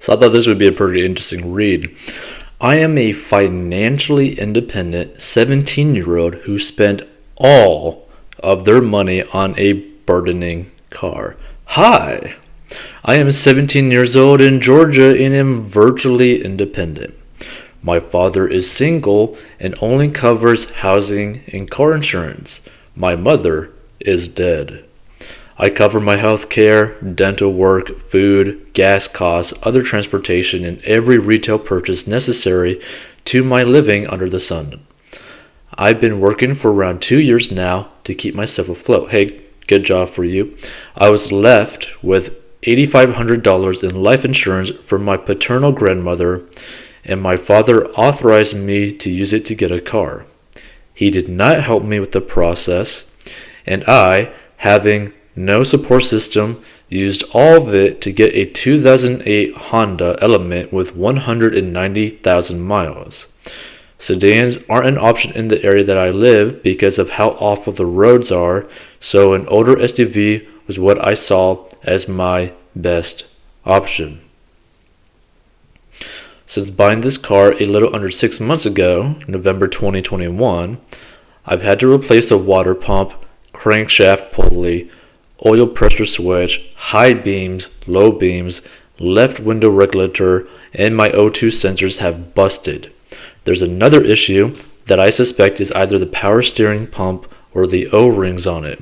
So I thought this would be a pretty interesting read. I am a financially independent 17-year-old who spent all of their money on a burdening car. Hi, I am 17 years old in Georgia and am virtually independent. My father is single and only covers housing and car insurance. My mother is dead. I cover my health care, dental work, food, gas costs, other transportation, and every retail purchase necessary to my living under the sun. I've been working for around 2 years now to keep myself afloat. Hey, good job for you. I was left with $8,500 in life insurance from my paternal grandmother, and my father authorized me to use it to get a car. He did not help me with the process, and I, having no support system, used all of it to get a 2008 Honda Element with 190,000 miles. Sedans aren't an option in the area that I live because of how awful the roads are, so an older SUV was what I saw as my best option. Since buying this car a little under 6 months ago, November 2021, I've had to replace the water pump, crankshaft pulley, oil pressure switch, high beams, low beams, left window regulator, and my O2 sensors have busted. There's another issue that I suspect is either the power steering pump or the O-rings on it.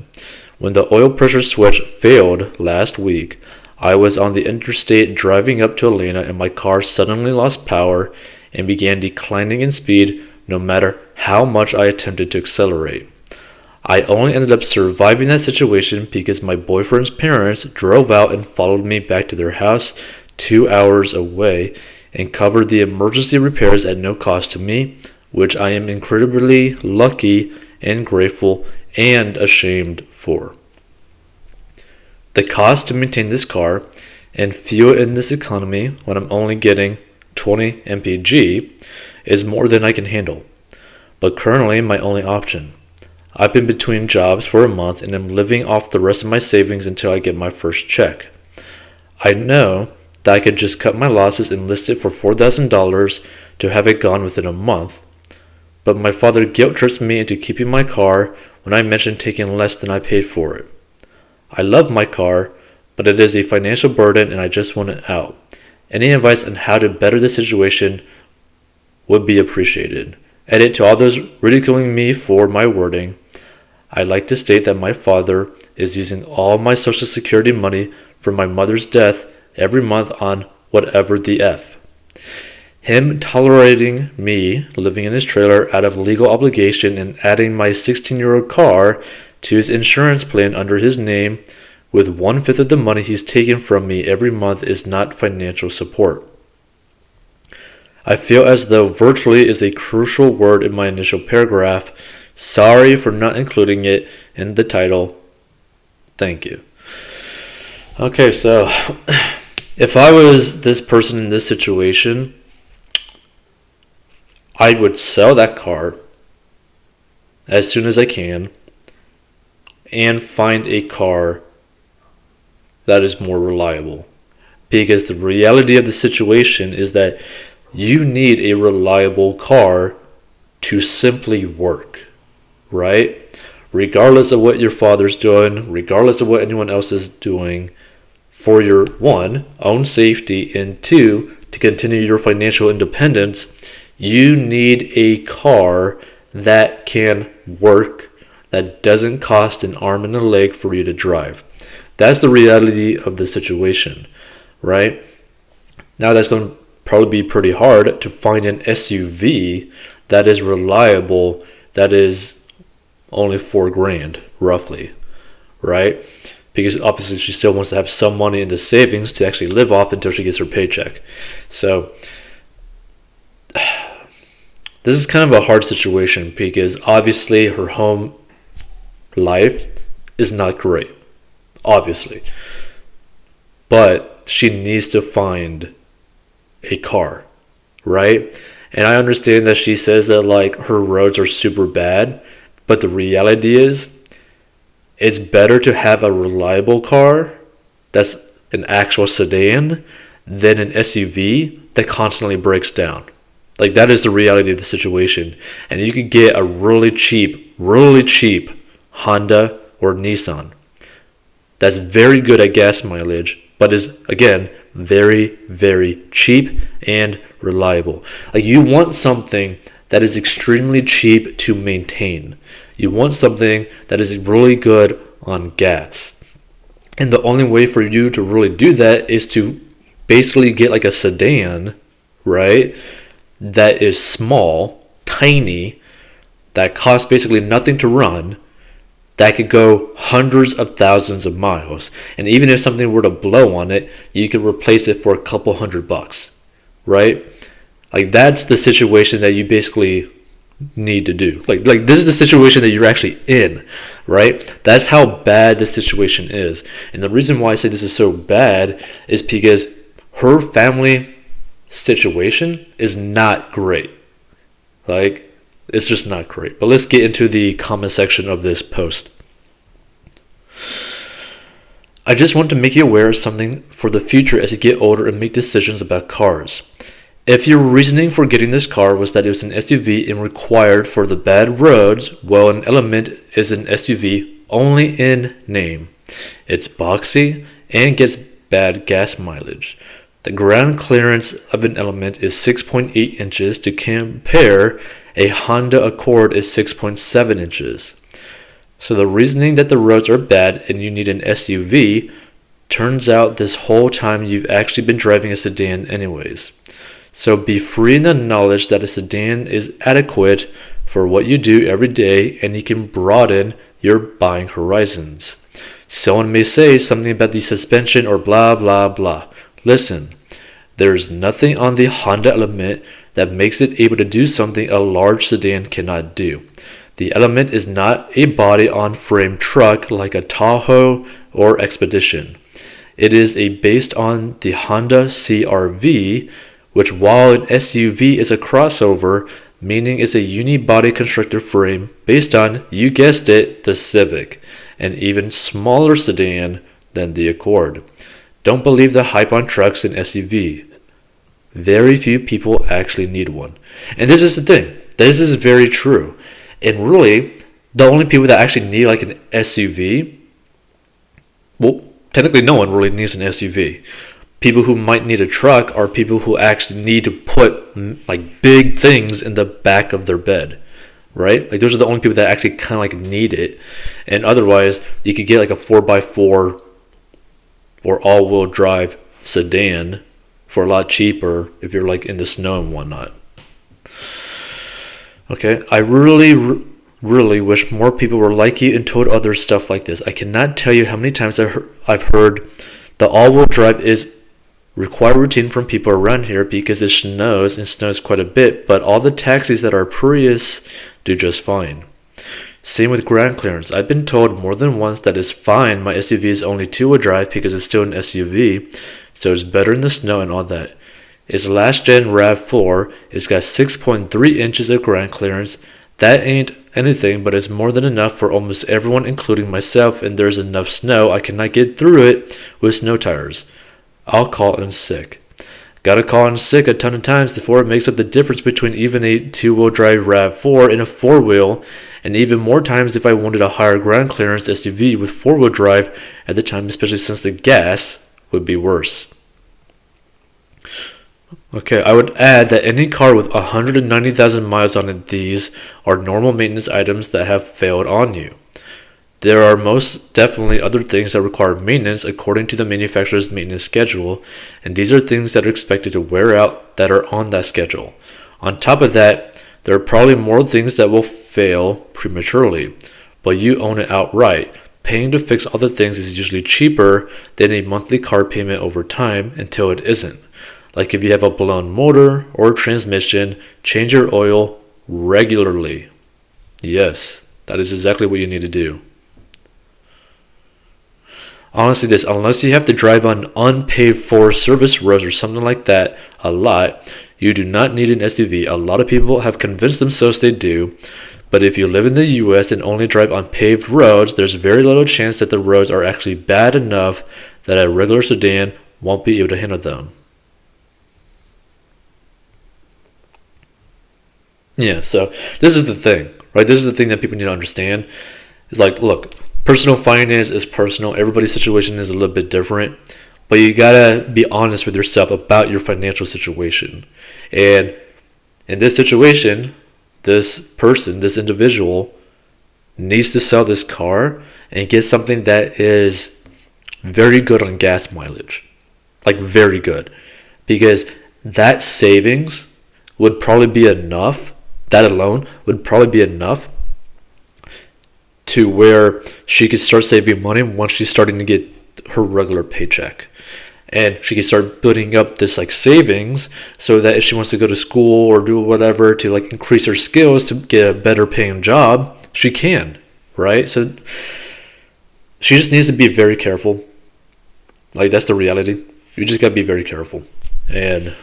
When the oil pressure switch failed last week, I was on the interstate driving up to Atlanta and my car suddenly lost power and began declining in speed no matter how much I attempted to accelerate. I only ended up surviving that situation because my boyfriend's parents drove out and followed me back to their house 2 hours away and covered the emergency repairs at no cost to me, which I am incredibly lucky and grateful and ashamed for. The cost to maintain this car and fuel in this economy when I'm only getting 20 mpg is more than I can handle, but currently my only option. I've been between jobs for a month and am living off the rest of my savings until I get my first check. I know that I could just cut my losses and list it for $4,000 to have it gone within a month, but my father guilt trips me into keeping my car when I mention taking less than I paid for it. I love my car, but it is a financial burden and I just want it out. Any advice on how to better the situation would be appreciated. Edit to all those ridiculing me for my wording. I'd like to state that my father is using all my Social Security money from my mother's death every month on whatever the F. Him tolerating me living in his trailer out of legal obligation and adding my 16-year-old car to his insurance plan under his name with 1/5 of the money he's taken from me every month is not financial support. I feel as though virtually is a crucial word in my initial paragraph. Sorry for not including it in the title. Thank you. Okay, so if I was this person in this situation, I would sell that car as soon as I can and find a car that is more reliable. Because the reality of the situation is that you need a reliable car to simply work, right? Regardless of what your father's doing, regardless of what anyone else is doing, for your, one, own safety, and two, to continue your financial independence, you need a car that can work, that doesn't cost an arm and a leg for you to drive. That's the reality of the situation, right? Now that's going to probably be pretty hard to find an SUV that is reliable, that is only $4,000 roughly, right? Because obviously she still wants to have some money in the savings to actually live off until she gets her paycheck. So this is kind of a hard situation because obviously her home life is not great, obviously, but she needs to find a car, right? And I understand that she says that like her roads are super bad, but the reality is it's better to have a reliable car that's an actual sedan than an SUV that constantly breaks down. Like, that is the reality of the situation. And you could get a really cheap Honda or Nissan that's very good at gas mileage, but is, again, very, very cheap and reliable. Like, you want something that is extremely cheap to maintain. You want something that is really good on gas. And the only way for you to really do that is to basically get like a sedan, right? That is small, tiny, that costs basically nothing to run, that could go hundreds of thousands of miles. And even if something were to blow on it, you could replace it for a couple $100, right? Like, that's the situation that you basically need to do. Like this is the situation that you're actually in, right? That's how bad this situation is. And the reason why I say this is so bad is because her family situation is not great. Like, it's just not great. But let's get into the comment section of this post. I just want to make you aware of something for the future as you get older and make decisions about cars. If your reasoning for getting this car was that it was an SUV and required for the bad roads, well, an Element is an SUV only in name. It's boxy and gets bad gas mileage. The ground clearance of an Element is 6.8 inches to compare a Honda Accord is 6.7 inches. So the reasoning that the roads are bad and you need an SUV, turns out this whole time you've actually been driving a sedan anyways. So be free in the knowledge that a sedan is adequate for what you do every day, and you can broaden your buying horizons. Someone may say something about the suspension or blah blah blah. Listen, there's nothing on the Honda Element that makes it able to do something a large sedan cannot do. The Element is not a body-on-frame truck like a Tahoe or Expedition. It is based on the Honda CR-V, which, while an SUV is a crossover, meaning it's a unibody constructed frame based on, you guessed it, the Civic, an even smaller sedan than the Accord. Don't believe the hype on trucks and SUV. Very few people actually need one. And this is the thing. This is very true. And really, the only people that actually need like an SUV, well, technically no one really needs an SUV. People who might need a truck are people who actually need to put like big things in the back of their bed, right? Like, those are the only people that actually kind of like need it. And otherwise, you could get like a 4x4 or all-wheel drive sedan for a lot cheaper if you're like in the snow and whatnot. Okay, I really wish more people were like you and told others stuff like this. I cannot tell you how many times I've heard the all-wheel drive is required routine from people around here because it snows and snows quite a bit, but all the taxis that are Prius do just fine. Same with ground clearance. I've been told more than once that it's fine, my SUV is only two-wheel drive because it's still an SUV, so it's better in the snow and all that. Its last gen RAV4, it's got 6.3 inches of ground clearance. That ain't anything, but it's more than enough for almost everyone, including myself, and there's enough snow I cannot get through it with snow tires. I'll call in sick. Gotta call in sick a ton of times before it makes up the difference between even a two-wheel drive RAV4 and a four-wheel, and even more times if I wanted a higher ground clearance SUV with four-wheel drive at the time, especially since the gas would be worse. Okay, I would add that any car with 190,000 miles on it, these are normal maintenance items that have failed on you. There are most definitely other things that require maintenance according to the manufacturer's maintenance schedule, and these are things that are expected to wear out that are on that schedule. On top of that, there are probably more things that will fail prematurely, but you own it outright. Paying to fix other things is usually cheaper than a monthly car payment over time until it isn't. Like if you have a blown motor or transmission, change your oil regularly. Yes, that is exactly what you need to do. Honestly, unless you have to drive on unpaved Forest Service roads or something like that a lot, you do not need an SUV. A lot of people have convinced themselves they do, but if you live in the US and only drive on paved roads, there's very little chance that the roads are actually bad enough that a regular sedan won't be able to handle them. Yeah, so this is the thing, right? This is the thing that people need to understand. Is like, look, personal finance is personal. Everybody's situation is a little bit different, but you gotta be honest with yourself about your financial situation. And in this situation, this person, this individual, needs to sell this car and get something that is very good on gas mileage, like very good, because that savings would probably be enough. That alone would probably be enough to where she could start saving money once she's starting to get her regular paycheck. And she can start building up this like savings so that if she wants to go to school or do whatever to like increase her skills to get a better paying job, she can, right? So she just needs to be very careful. Like, that's the reality. You just gotta be very careful and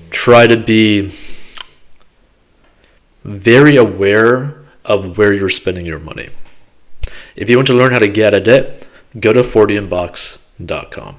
try to be very aware of where you're spending your money. If you want to learn how to get out of debt, go to 40inbox.com.